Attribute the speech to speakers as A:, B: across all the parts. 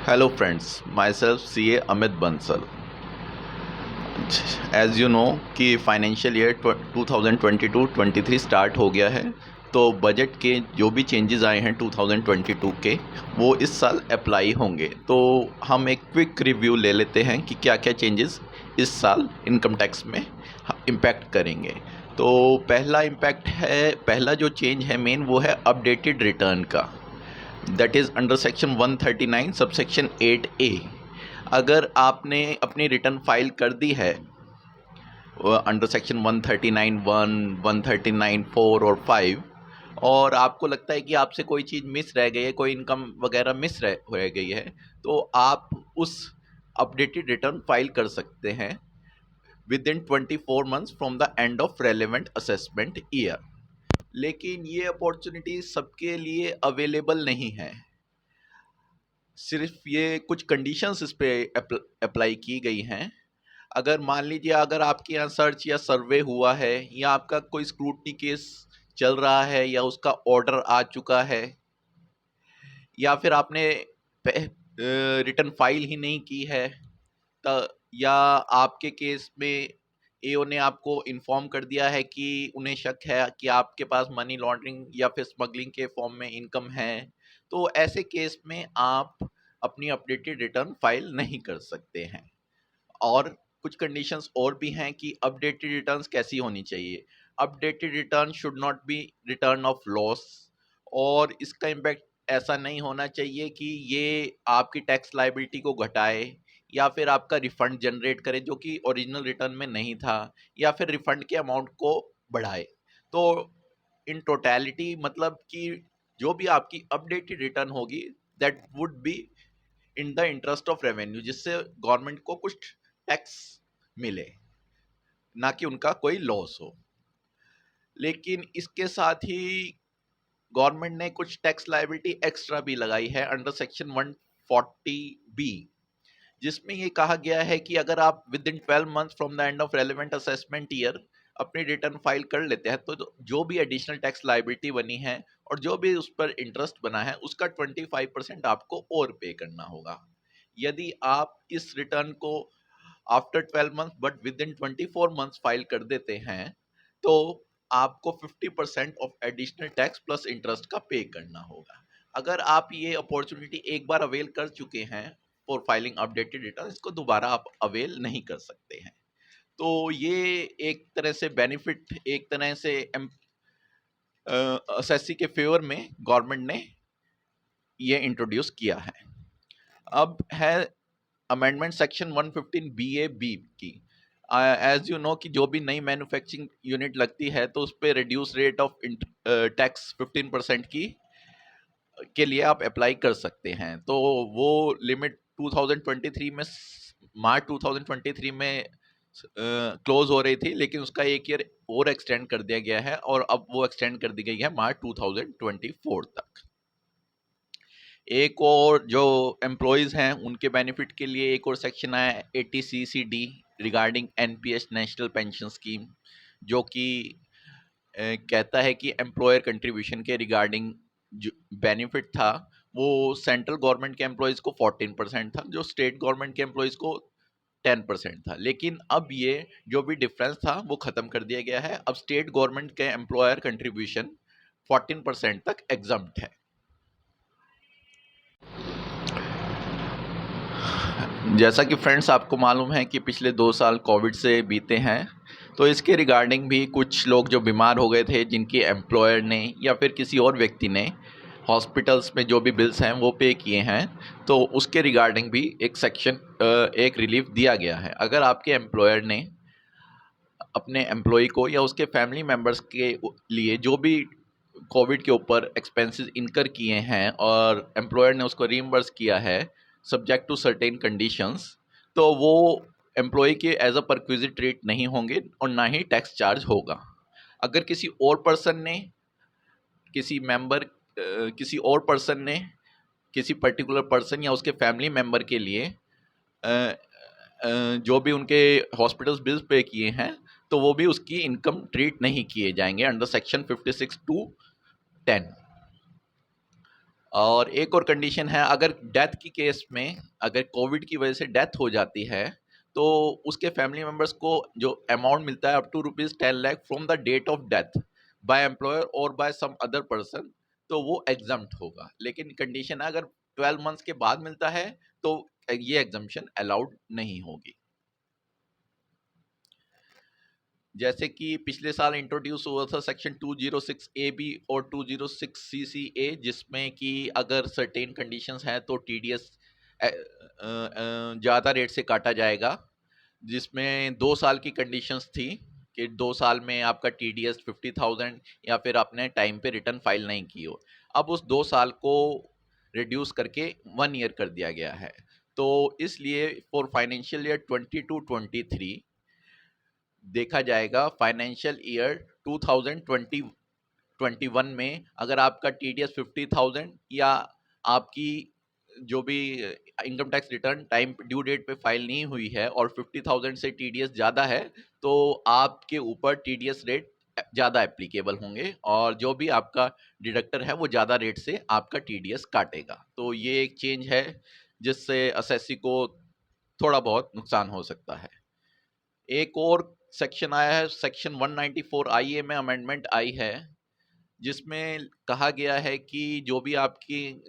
A: Hello friends, myself CA Amit Bansal. As you know कि financial year 2022-23 start हो गया है, तो बजट के जो भी चेंजेस आए हैं 2022 के वो इस साल अप्लाई होंगे। तो हम एक क्विक रिव्यू ले लेते हैं कि क्या क्या चेंजेस इस साल इनकम टैक्स में इम्पैक्ट करेंगे। तो पहला जो चेंज है मेन वो है अपडेटेड रिटर्न का, that is under section 139 subsection 8A। अगर आपने अपनी रिटर्न फाइल कर दी है अंडर सेक्शन 139(1), 139(4) और 5, और आपको लगता है कि आपसे कोई चीज़ मिस रह गई है, कोई इनकम वगैरह मिस रह गई है, तो आप उस अपडेटेड रिटर्न फाइल कर सकते हैं with in 24 months from the end of relevant assessment year. लेकिन ये अपॉर्चुनिटी सबके लिए अवेलेबल नहीं है, सिर्फ ये कुछ कंडीशंस इस पे अप्लाई की गई हैं। अगर मान लीजिए अगर आपके यहाँ सर्च या सर्वे हुआ है, या आपका कोई स्क्रूटनी केस चल रहा है, या उसका ऑर्डर आ चुका है, या फिर आपने रिटर्न फाइल ही नहीं की है, या आपके केस में एओ ने आपको इन्फॉर्म कर दिया है कि उन्हें शक है कि आपके पास मनी लॉन्ड्रिंग या फिर स्मगलिंग के फॉर्म में इनकम है, तो ऐसे केस में आप अपनी अपडेटेड रिटर्न फाइल नहीं कर सकते हैं। और कुछ कंडीशंस और भी हैं कि अपडेटेड रिटर्न्स कैसी होनी चाहिए। Updated return should not be return of loss, और इसका इम्पैक्ट ऐसा नहीं होना चाहिए कि ये आपकी टैक्स लायबिलिटी को घटाए, या फिर आपका रिफंड जनरेट करे जो कि ओरिजिनल रिटर्न में नहीं था, या फिर रिफंड के अमाउंट को बढ़ाए। तो इन टोटलिटी मतलब कि जो भी आपकी अपडेटेड रिटर्न होगी that would be in the interest of revenue, जिससे गवर्नमेंट को कुछ टैक्स मिले, ना कि उनका कोई लॉस हो। लेकिन इसके साथ ही गवर्नमेंट ने कुछ टैक्स लायबिलिटी एक्स्ट्रा भी लगाई है अंडर सेक्शन 140B, जिसमें ये कहा गया है कि अगर आप with in 12 month from the end of relevant assessment year अपनी रिटर्न फाइल कर लेते हैं, तो जो भी एडिशनल टैक्स लायबिलिटी बनी है और जो भी उस पर इंटरेस्ट बना है उसका 25% आपको और पे करना होगा। यदि आप इस रिटर्न को after 12 month but with in 24 months file कर देते हैं, तो आपको 50% of additional tax plus interest का पे करना होगा। अगर आप ये अपॉर्चुनिटी एक बार अवेल कर चुके हैं फॉर फाइलिंग अपडेटेड रिटर्न, इसको दोबारा आप अवेल नहीं कर सकते हैं। तो ये एक तरह से बेनिफिट, एक तरह से असेसी के फेवर में गवर्नमेंट ने ये इंट्रोड्यूस किया है। अब है अमेंडमेंट सेक्शन 115BA(B) की। एज यू नो कि जो भी नई मैन्युफैक्चरिंग यूनिट लगती है तो उस पर रिड्यूस रेट ऑफ टैक्स 15% की के लिए आप अप्लाई कर सकते हैं। तो वो लिमिट 2023 में, मार्च 2023 में क्लोज हो रही थी, लेकिन उसका एक ईयर और एक्सटेंड कर दिया गया है, और अब वो एक्सटेंड कर दी गई है मार्च 2024 तक। एक और जो एम्प्लॉयज़ हैं उनके बेनिफिट के लिए एक और सेक्शन आया है 80CCD regarding NPS national pension scheme, जो कि कहता है कि एम्प्लॉयर कंट्रीब्यूशन के रिगार्डिंग जो बेनिफिट था वो सेंट्रल गवर्नमेंट के एम्प्लॉयज़ को 14% था, जो स्टेट गवर्नमेंट के एम्प्लॉयज़ को 10% था। लेकिन अब ये जो भी डिफरेंस था वो ख़त्म कर दिया गया है। अब स्टेट गवर्नमेंट के एम्प्लॉयर कंट्रीब्यूशन 14% तक एग्जम्प्ट है। जैसा कि फ्रेंड्स आपको मालूम है कि पिछले 2 साल कोविड से बीते हैं, तो इसके रिगार्डिंग भी कुछ लोग जो बीमार हो गए थे, जिनके एम्प्लॉयर ने या फिर किसी और व्यक्ति ने हॉस्पिटल्स में जो भी बिल्स हैं वो पे किए हैं, तो उसके रिगार्डिंग भी एक सेक्शन, एक रिलीफ दिया गया है। अगर आपके एम्प्लॉयर ने अपने एम्प्लॉय को या उसके फैमिली मेम्बर्स के लिए जो भी कोविड के ऊपर एक्सपेंसेस इनकर किए हैं और एम्प्लॉयर ने उसको रीइंबर्स किया है सब्जेक्ट टू सर्टेन कंडीशंस, तो वो एम्प्लॉय के एज अ परक्विजिट ट्रीट नहीं होंगे और ना ही टैक्स चार्ज होगा। अगर किसी और पर्सन ने किसी पर्टिकुलर पर्सन या उसके फैमिली मेम्बर के लिए जो भी उनके हॉस्पिटल्स बिल्स पे किए हैं, तो वो भी उसकी इनकम ट्रीट नहीं किए जाएंगे अंडर सेक्शन 56(2)(10). और एक और कंडीशन है, अगर डेथ की केस में अगर कोविड की वजह से डेथ हो जाती है तो उसके फैमिली मेंबर्स को जो अमाउंट मिलता है up to ₹10 lakh from the date of death by employer और बाय सम अदर पर्सन, तो वो एग्जम्प्ट होगा। लेकिन कंडीशन है, अगर 12 मंथ्स के बाद मिलता है तो ये एग्जम्पशन अलाउड नहीं होगी। जैसे कि पिछले साल इंट्रोड्यूस हुआ था सेक्शन 206 ए बी और 206 सी सी ए, जिसमें कि अगर सर्टेन कंडीशंस हैं तो टीडीएस ज़्यादा रेट से काटा जाएगा, जिसमें 2 साल की कंडीशंस थी कि 2 साल में आपका टीडीएस 50,000 या फिर आपने टाइम पे रिटर्न फाइल नहीं की हो। अब उस 2 साल को रिड्यूस करके 1 ईयर कर दिया गया है। तो इसलिए फॉर फाइनेंशियल ईयर 22-23 देखा जाएगा, फाइनेंशियल ईयर 2020-21 में अगर आपका टीडीएस 50,000 या आपकी जो भी income tax return time due date पे फाइल नहीं हुई है और 50,000 से टीडीएस ज़्यादा है, तो आपके ऊपर टीडीएस रेट ज़्यादा एप्लीकेबल होंगे और जो भी आपका डिडक्टर है वो ज़्यादा रेट से आपका टीडीएस काटेगा। तो ये एक चेंज है जिससे एसएससी को थोड़ा बहुत नुकसान हो सकता है। एक और सेक्शन आया है, सेक्शन 194 आईए में अमेंडमेंट आई है, जिसमें कहा गया है कि जो भी आपकी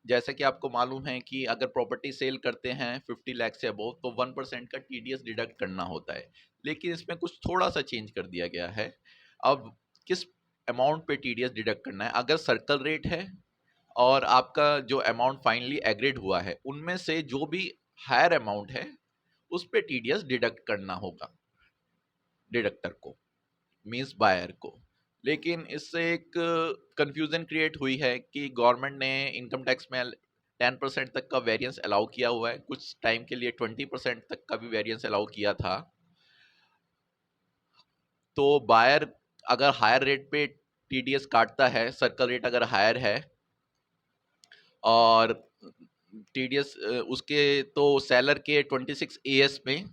A: जैसा कि आपको मालूम है कि अगर प्रॉपर्टी सेल करते हैं 50 लाख से अबव तो 1% का टीडीएस डिडक्ट करना होता है। लेकिन इसमें कुछ थोड़ा सा चेंज कर दिया गया है। अब किस अमाउंट पे टीडीएस डिडक्ट करना है, अगर सर्कल रेट है और आपका जो अमाउंट फाइनली एग्रीड हुआ है उनमें से जो भी हायर अमाउंट है उस पे टीडीएस डिडक्ट करना होगा डिडक्टर को, मीन्स बायर को। लेकिन इससे एक कंफ्यूजन क्रिएट हुई है कि गवर्नमेंट ने इनकम टैक्स में 10% तक का वेरिएंस अलाउ किया हुआ है, कुछ टाइम के लिए 20% तक का भी वेरिएंस अलाउ किया था। तो बायर अगर हायर रेट पे टीडीएस काटता है, सर्कल रेट अगर हायर है और टीडीएस उसके, तो सेलर के 26 एएस में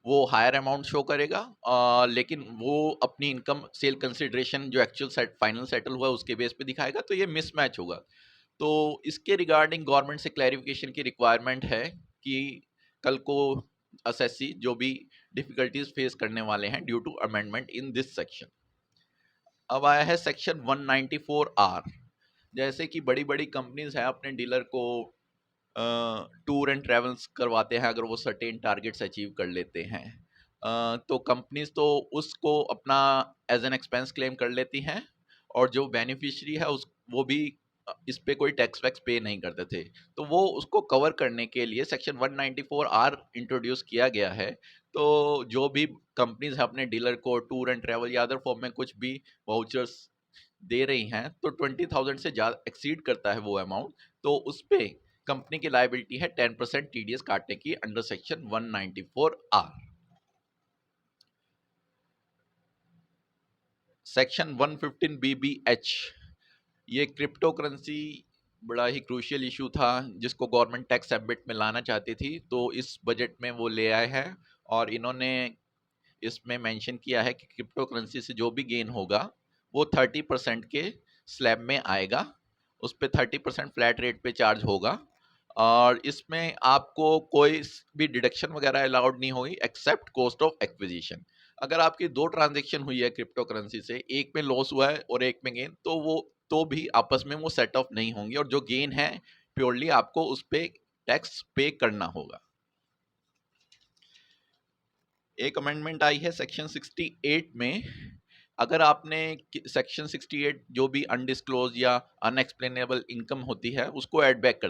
A: वो हायर अमाउंट शो करेगा, लेकिन वो अपनी इनकम सेल कंसिडरेशन जो एक्चुअल फाइनल सेटल हुआ उसके बेस पे दिखाएगा, तो ये मिसमैच होगा। तो इसके रिगार्डिंग गवर्नमेंट से क्लैरिफिकेशन की रिक्वायरमेंट है कि कल को एसएससी जो भी डिफिकल्टीज फेस करने वाले हैं due to amendment in this section. अब आया है सेक्शन 194 आर। जैसे कि बड़ी बड़ी कंपनीज हैं अपने डीलर को टूर एंड ट्रेवल्स करवाते हैं, अगर वो सर्टेन टारगेट्स अचीव कर लेते हैं, तो कंपनीज तो उसको अपना एज एन एक्सपेंस क्लेम कर लेती हैं और जो बेनिफिशियरी है उस वो भी इस पे कोई टैक्स वैक्स पे नहीं करते थे। तो वो उसको कवर करने के लिए सेक्शन 194 आर इंट्रोड्यूस किया गया है। तो जो भी कंपनीज है अपने डीलर को टूर एंड ट्रेवल या अदर फॉर्म में कुछ भी वाउचर्स दे रही हैं तो 20,000 से ज़्यादा एक्सीड करता है वो अमाउंट, तो उस पे कंपनी की लायबिलिटी है 10% टीडीएस काटने की अंडर सेक्शन 194 आर। सेक्शन 115 बीबीएच, ये क्रिप्टो करेंसी बड़ा ही क्रूशियल इशू था जिसको गवर्नमेंट टैक्स एम्बिट में लाना चाहती थी, तो इस बजट में वो ले आए हैं और इन्होंने इसमें मेंशन किया है कि क्रिप्टो करेंसी से जो भी गेन होगा वो 30% के स्लैब में आएगा, उस पर 30% फ्लैट रेट पे चार्ज होगा और इसमें आपको कोई भी डिडक्शन वगैरह अलाउड नहीं होगी एक्सेप्ट कॉस्ट ऑफ एक्विजिशन। अगर आपकी 2 ट्रांजेक्शन हुई है क्रिप्टो करेंसी से, एक में लॉस हुआ है और एक में गेन, तो वो तो भी आपस में वो सेट ऑफ नहीं होंगी और जो गेन है प्योरली आपको उस पर टैक्स पे करना होगा। एक अमेंडमेंट आई है सेक्शन 68 में, अगर आपने सेक्शन 68 जो भी अनडिस्क्लोज या अनएक्सप्लेनेबल इनकम होती है उसको ऐड बैक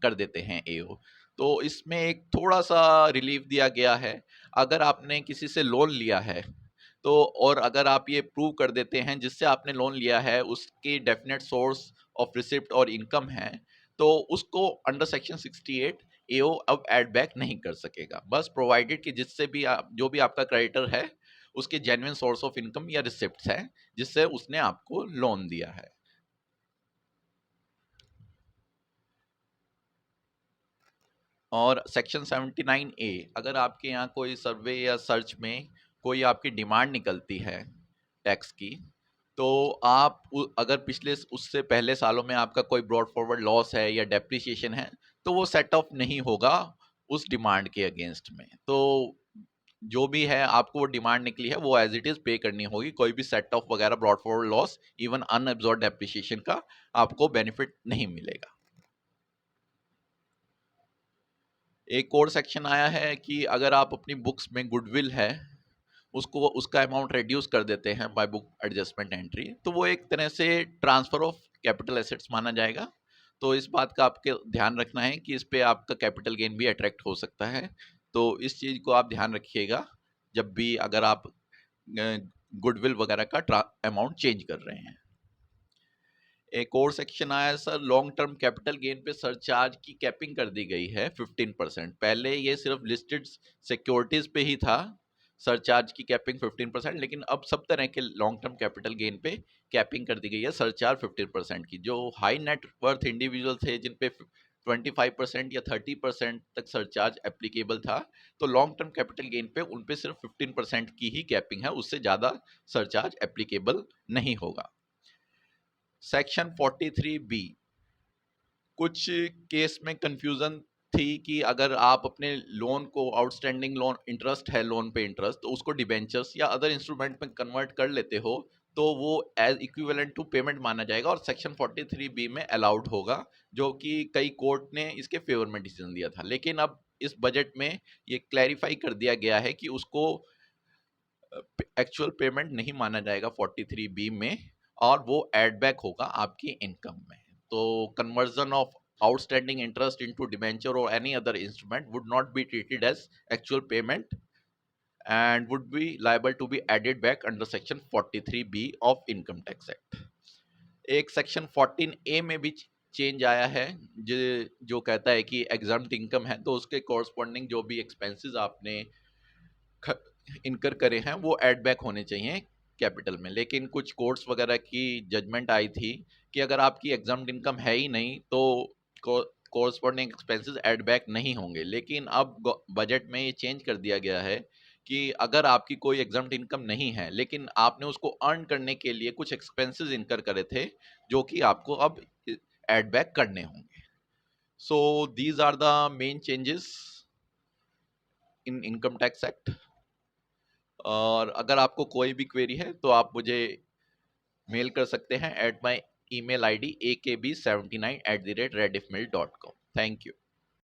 A: कर देते हैं एओ, तो इसमें एक थोड़ा सा रिलीफ दिया गया है। अगर आपने किसी से लोन लिया है तो और अगर आप ये प्रूव कर देते हैं जिससे आपने लोन लिया है उसकी डेफिनेट सोर्स ऑफ रिसिप्ट और इनकम है, तो उसको अंडर सेक्शन 68 एओ अब ऐड बैक नहीं कर सकेगा, बस प्रोवाइडेड कि जिससे भी आप जो भी आपका क्रेडिटर है उसके जेन्युइन सोर्स ऑफ इनकम या रिसिप्ट्स हैं जिससे उसने आपको लोन दिया है। और सेक्शन 79 ए, अगर आपके यहाँ कोई सर्वे या सर्च में कोई आपकी डिमांड निकलती है टैक्स की, तो आप अगर पिछले उससे पहले सालों में आपका कोई ब्रॉड फॉरवर्ड लॉस है या डेप्रिसिएशन है, तो वो सेट ऑफ नहीं होगा उस डिमांड के अगेंस्ट में। तो जो भी है आपको वो डिमांड निकली है वो एज इट इज पे करनी होगी। कोई भी सेट ऑफ वगैरह brought forward loss even unabsorbed depreciation का आपको बेनिफिट नहीं मिलेगा। एक और सेक्शन आया है कि अगर आप अपनी बुक्स में गुडविल है उसको उसका अमाउंट रिड्यूस कर देते हैं बाय बुक एडजस्टमेंट एंट्री, तो वो एक तरह से ट्रांसफर ऑफ कैपिटल एसेट्स माना जाएगा। तो इस बात का आपके ध्यान रखना है कि इस पे आपका कैपिटल गेन भी अट्रैक्ट हो सकता है। तो इस चीज़ को आप ध्यान रखिएगा जब भी अगर आप गुडविल वगैरह का अमाउंट चेंज कर रहे हैं। एक और सेक्शन आया sir, long term capital gain पे सरचार्ज की कैपिंग कर दी गई है 15%। पहले ये सिर्फ लिस्टेड सिक्योरिटीज पे ही था सरचार्ज की कैपिंग 15%, लेकिन अब सब तरह के लॉन्ग टर्म कैपिटल गेन पे कैपिंग कर दी गई है सरचार्ज 15% की। जो हाई नेट वर्थ इंडिविजुअल थे जिन पे 25% या 30% तक सरचार्ज एप्लीकेबल था, तो लॉन्ग टर्म कैपिटल गेन पे उन पे सिर्फ 15% की ही कैपिंग है, उससे ज़्यादा सरचार्ज एप्लीकेबल नहीं होगा। सेक्शन 43B, कुछ केस में कंफ्यूजन थी कि अगर आप अपने लोन को, आउटस्टैंडिंग लोन इंटरेस्ट है लोन पे इंटरेस्ट, तो उसको डिबेंचर्स या अदर इंस्ट्रूमेंट में कन्वर्ट कर लेते हो तो वो एज इक्विवेलेंट टू पेमेंट माना जाएगा और सेक्शन 43B में अलाउड होगा, जो कि कई कोर्ट ने इसके फेवर में डिसीजन दिया था। लेकिन अब इस बजट में ये क्लैरिफाई कर दिया गया है कि उसको एक्चुअल पेमेंट नहीं माना जाएगा 43B में, और वो एड बैक होगा आपकी इनकम में। तो conversion of outstanding interest into debenture or any other instrument would not be treated as actual payment and would be liable to be added back under section 43B of income tax act। एक section 14A में भी change आया है जो कहता है कि exempt income है तो उसके कॉरस्पॉन्डिंग जो भी एक्सपेंसेस आपने इनकर करे हैं वो एड बैक होने चाहिए कैपिटल में। लेकिन कुछ कोर्ट्स वगैरह की जजमेंट आई थी कि अगर आपकी एग्जाम्ड इनकम है ही नहीं तो कोरस्पॉन्डिंग एक्सपेंसेस एड बैक नहीं होंगे। लेकिन अब बजट में ये चेंज कर दिया गया है कि अगर आपकी कोई एग्जाम्ड इनकम नहीं है लेकिन आपने उसको अर्न करने के लिए कुछ एक्सपेंसेस इनकर करे थे, जो कि आपको अब एड बैक करने होंगे। So these are the main changes in income tax act. और अगर आपको कोई भी क्वेरी है तो आप मुझे मेल कर सकते हैं at my email ID akb79@rediffmail.com। Thank you.